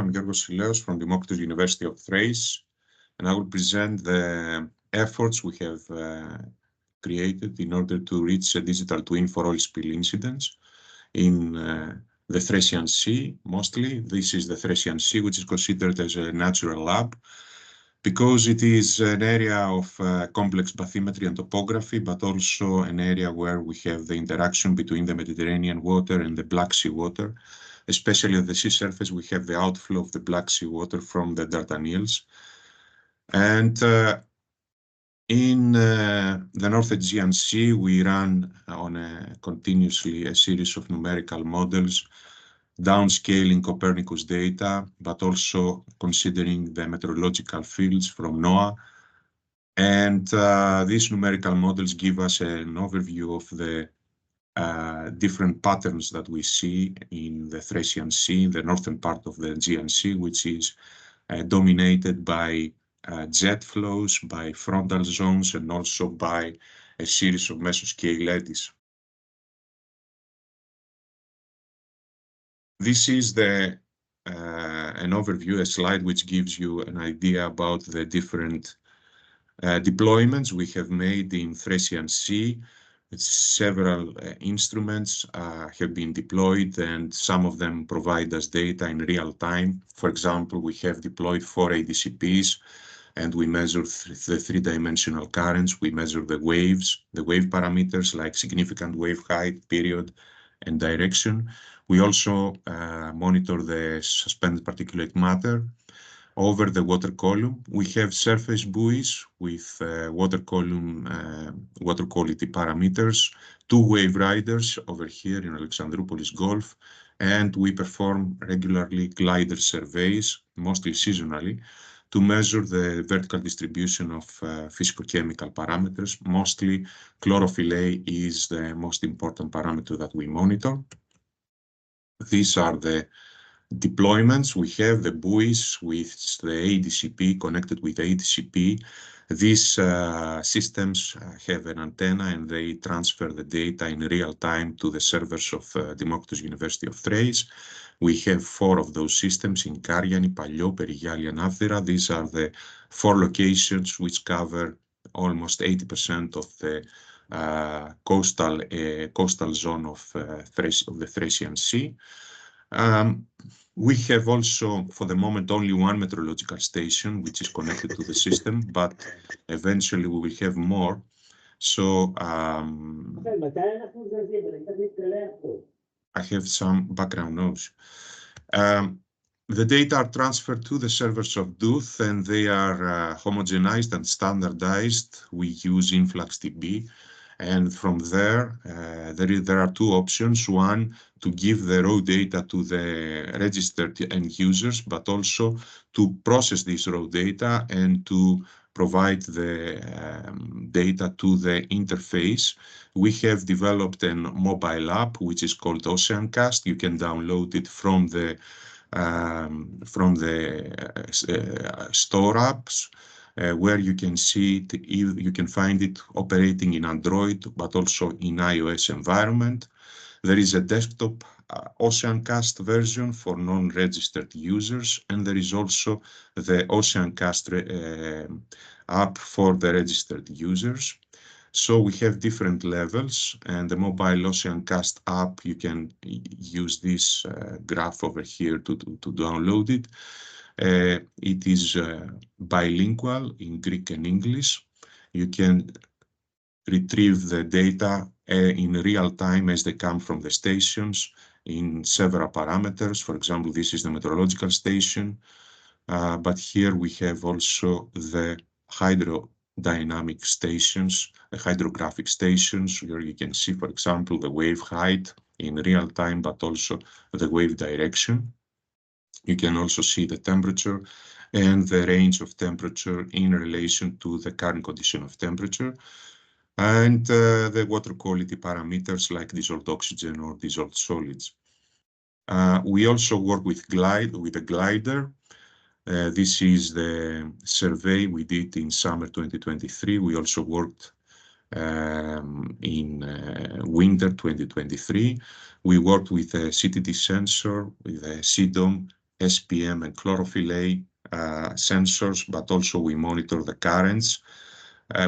I'm Georgios Sylaios from Democritus University of Thrace, and I will present the efforts we have created in order to reach a digital twin for oil spill incidents in the Thracian Sea, mostly. This is the Thracian Sea, which is considered as a natural lab because it is an area of complex bathymetry and topography, but also an area where we have the interaction between the Mediterranean water and the Black Sea water. Especially at the sea surface, we have the outflow of the Black Sea water from the Dardanelles. And in the North Aegean Sea, we run on continuously a series of numerical models, downscaling Copernicus data, but also considering the meteorological fields from NOAA. And these numerical models give us an overview of the different patterns that we see in the Thracian Sea, the northern part of the Aegean Sea, which is dominated by jet flows, by frontal zones, and also by a series of mesoscale eddies. This is an overview, a slide which gives you an idea about the different deployments we have made in Thracian Sea. Several instruments have been deployed, and some of them provide us data in real time. For example, we have deployed 4 ADCPs, and we measure the three-dimensional currents. We measure the waves, the wave parameters like significant wave height, period, and direction. We also monitor the suspended particulate matter over the water column. We have surface buoys with water column water quality parameters, 2 wave riders over here in Alexandroupolis Gulf, and we perform regularly glider surveys, mostly seasonally, to measure the vertical distribution of physicochemical parameters. Mostly chlorophyll A is the most important parameter that we monitor. These are the deployments. We have the buoys with the ADCP connected with ADCP. These systems have an antenna, and they transfer the data in real time to the servers of Democritus University of Thrace. We have 4 of those systems in Karyani, Pallio, Perigali, and Avdira. These are the 4 locations which cover almost 80% of the coastal zone of the Thracian Sea. We have also, for the moment, only 1 meteorological station which is connected to the system, but eventually we will have more. So I have some background noise. The data are transferred to the servers of DUTH, and they are homogenized and standardized. We use InfluxDB. And from there, there are 2 options. One, to give the raw data to the registered end users, but also to process this raw data and to provide the data to the interface. We have developed a mobile app, which is called OceanCast. You can download it from the store apps. Where you can see it, you can find it operating in Android, but also in iOS environment. There is a desktop OceanCast version for non-registered users, and there is also the OceanCast app for the registered users. So we have different levels, and the mobile OceanCast app, you can use this graph over here to download it. It is bilingual in Greek and English. You can retrieve the data in real time as they come from the stations in several parameters. For example, this is the meteorological station, but here we have also the hydrodynamic stations, the hydrographic stations, where you can see, for example, the wave height in real time, but also the wave direction. You can also see the temperature and the range of temperature in relation to the current condition of temperature, and the water quality parameters like dissolved oxygen or dissolved solids. We also work with a glider. This is the survey we did in summer 2023. We also worked in winter 2023. We worked with a CTD sensor, with a CDOM, SPM and chlorophyll A sensors, but also we monitor the currents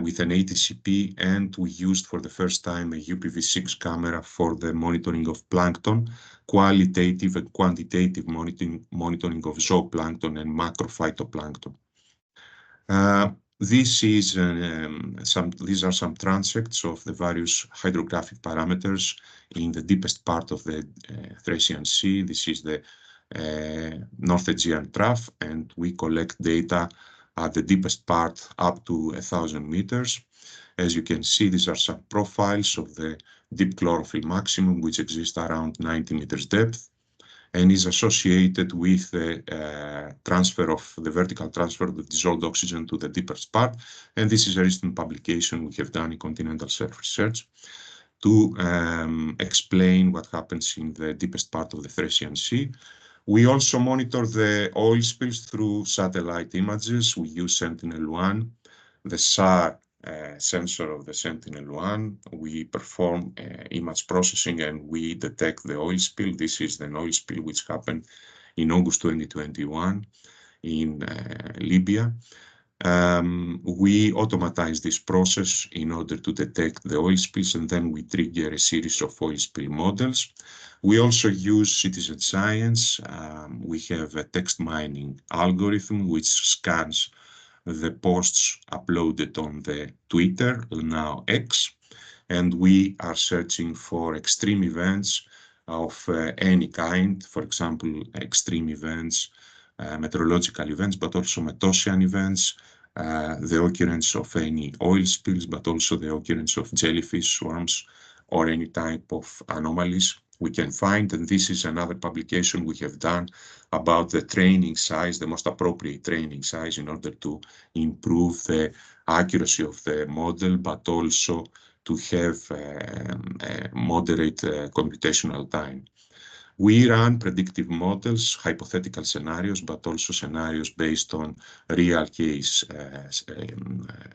with an ATCP, and we used for the first time a UPV6 camera for the monitoring of plankton, qualitative and quantitative monitoring of zooplankton and macrophytoplankton. These are some transects of the various hydrographic parameters in the deepest part of the Thracian Sea. This is the North Aegean Trough, and we collect data at the deepest part up to 1,000 meters. As you can see, these are some profiles of the deep chlorophyll maximum, which exists around 90 meters depth, and is associated with the vertical transfer of the dissolved oxygen to the deepest part. And this is a recent publication we have done in continental shelf research to explain what happens in the deepest part of the Thracian Sea. We also monitor the oil spills through satellite images. We use Sentinel-1, the SAR sensor of the Sentinel-1. We perform image processing and we detect the oil spill. This is an oil spill which happened in August 2021 in Libya. We automatize this process in order to detect the oil spills, and then we trigger a series of oil spill models. We also use citizen science. We have a text mining algorithm which scans the posts uploaded on the Twitter, now X, and we are searching for extreme events of any kind, for example, extreme events, meteorological events, but also metocean events, the occurrence of any oil spills, but also the occurrence of jellyfish swarms or any type of anomalies we can find. And this is another publication we have done about the training size, the most appropriate training size in order to improve the accuracy of the model, but also to have a moderate computational time. We run predictive models, hypothetical scenarios, but also scenarios based on real case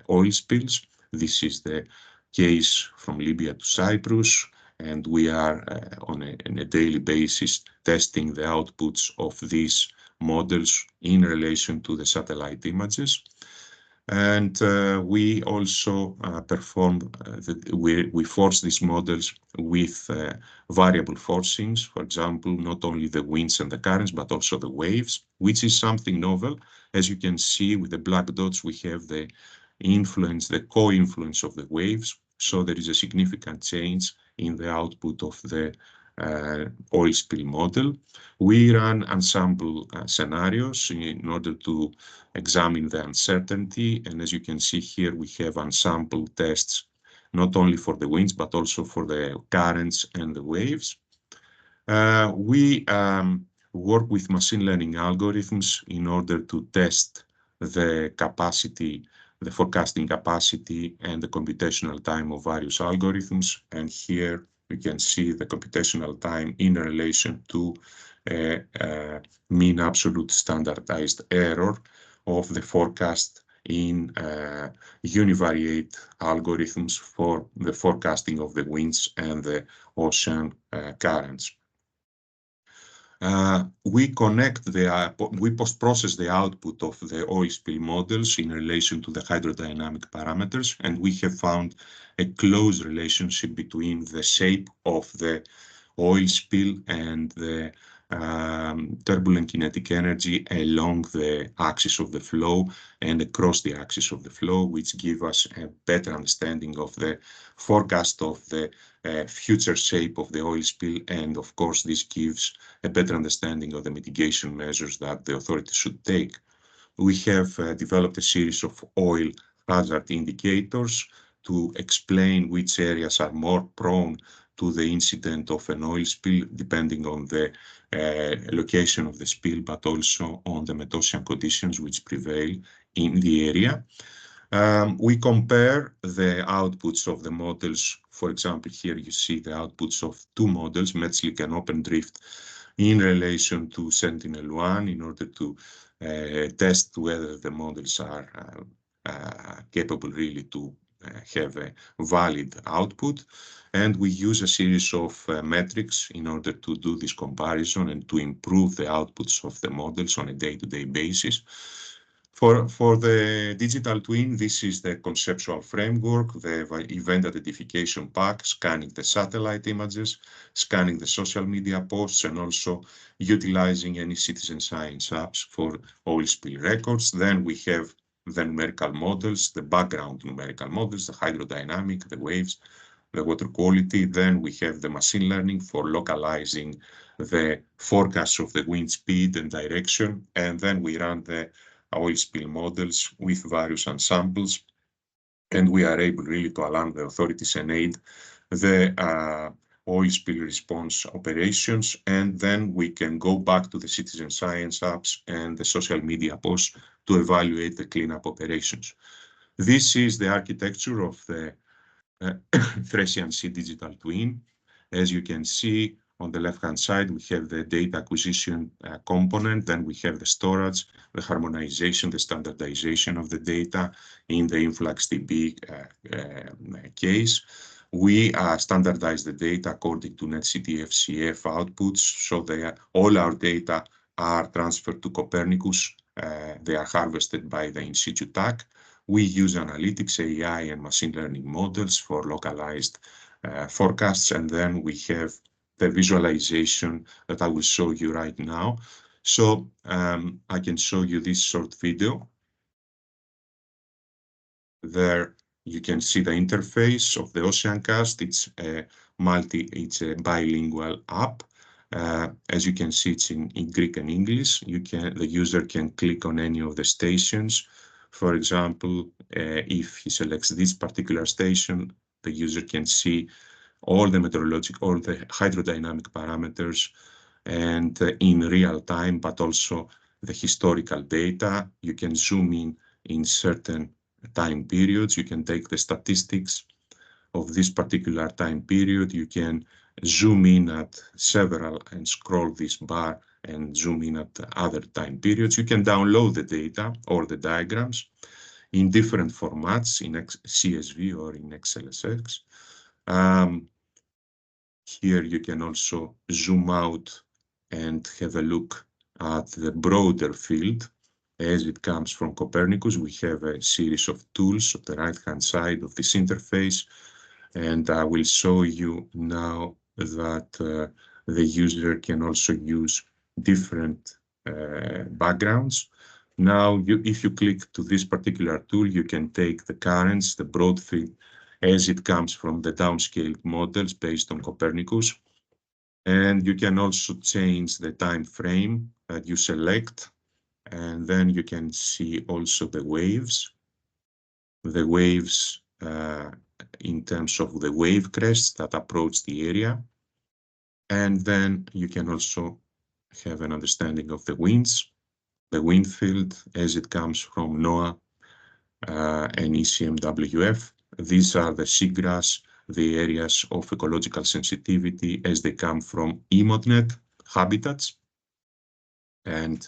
oil spills. This is the case from Libya to Cyprus, and we are on a daily basis testing the outputs of these models in relation to the satellite images. And we also we force these models with variable forcings, for example, not only the winds and the currents, but also the waves, which is something novel. As you can see with the black dots, we have the influence, the co-influence of the waves. So there is a significant change in the output of the oil spill model. We run ensemble scenarios in order to examine the uncertainty. And as you can see here, we have ensemble tests, not only for the winds, but also for the currents and the waves. We work with machine learning algorithms in order to test the capacity, the forecasting capacity and the computational time of various algorithms. And here we can see the computational time in relation to mean absolute standardized error of the forecast in univariate algorithms for the forecasting of the winds and the ocean currents. We post-process the output of the oil spill models in relation to the hydrodynamic parameters, and we have found a close relationship between the shape of the oil spill and the turbulent kinetic energy along the axis of the flow and across the axis of the flow, which give us a better understanding of the forecast of the future shape of the oil spill. And of course, this gives a better understanding of the mitigation measures that the authorities should take. We have developed a series of oil hazard indicators to explain which areas are more prone to the incident of an oil spill, depending on the location of the spill, but also on the metocean conditions which prevail in the area. We compare the outputs of the models. For example, here you see the outputs of two models, Metzlik and OpenDrift, in relation to Sentinel-1 in order to test whether the models are capable really to have a valid output. And we use a series of metrics in order to do this comparison and to improve the outputs of the models on a day-to-day basis. For the digital twin, this is the conceptual framework, the event identification pack, scanning the satellite images, scanning the social media posts, and also utilizing any citizen science apps for oil spill records. Then we have the numerical models, the background numerical models, the hydrodynamic, the waves, the water quality. Then we have the machine learning for localizing the forecasts of the wind speed and direction. And then we run the oil spill models with various ensembles, and we are able really to alarm the authorities and aid the oil spill response operations. And then we can go back to the citizen science apps and the social media posts to evaluate the cleanup operations. This is the architecture of the Thracian Sea digital twin. As you can see, on the left-hand side, we have the data acquisition component, then we have the storage, the harmonization, the standardization of the data in the InfluxDB case. We standardize the data according to NetCTF-CF outputs, so all our data are transferred to Copernicus. They are harvested by the in situ TAC. We use analytics, AI, and machine learning models for localized forecasts, and then we have the visualization that I will show you right now. So I can show you this short video. There you can see the interface of the Oceancast. It's a bilingual app. As you can see, it's in Greek and English. The user can click on any of the stations. For example, if he selects this particular station, the user can see all the hydrodynamic parameters and in real time, but also the historical data. You can zoom in certain time periods. You can take the statistics of this particular time period. You can zoom in at several and scroll this bar and zoom in at other time periods. You can download the data or the diagrams in different formats, in CSV or in XLSX. Here you can also zoom out and have a look at the broader field. As it comes from Copernicus, we have a series of tools on the right-hand side of this interface. And I will show you now that the user can also use different backgrounds. Now, if you click to this particular tool, you can take the currents, the broad field, as it comes from the downscaled models based on Copernicus. And you can also change the time frame that you select. And then you can see also the waves. The waves in terms of the wave crests that approach the area. And then you can also have an understanding of the winds, the wind field as it comes from NOAA and ECMWF. These are the seagrass, the areas of ecological sensitivity as they come from EMODNet habitats. And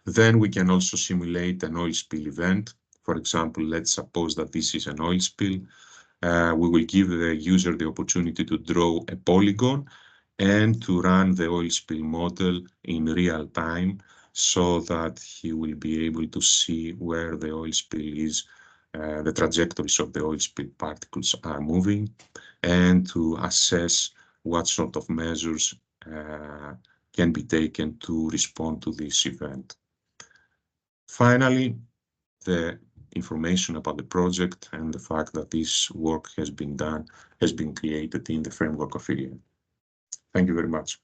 then we can also simulate an oil spill event. For example, let's suppose that this is an oil spill. We will give the user the opportunity to draw a polygon and to run the oil spill model in real time so that he will be able to see where the oil spill is, the trajectories of the oil spill particles are moving, and to assess what sort of measures can be taken to respond to this event. Finally, the information about the project and the fact that this work has been created in the framework of Iliad. Thank you very much.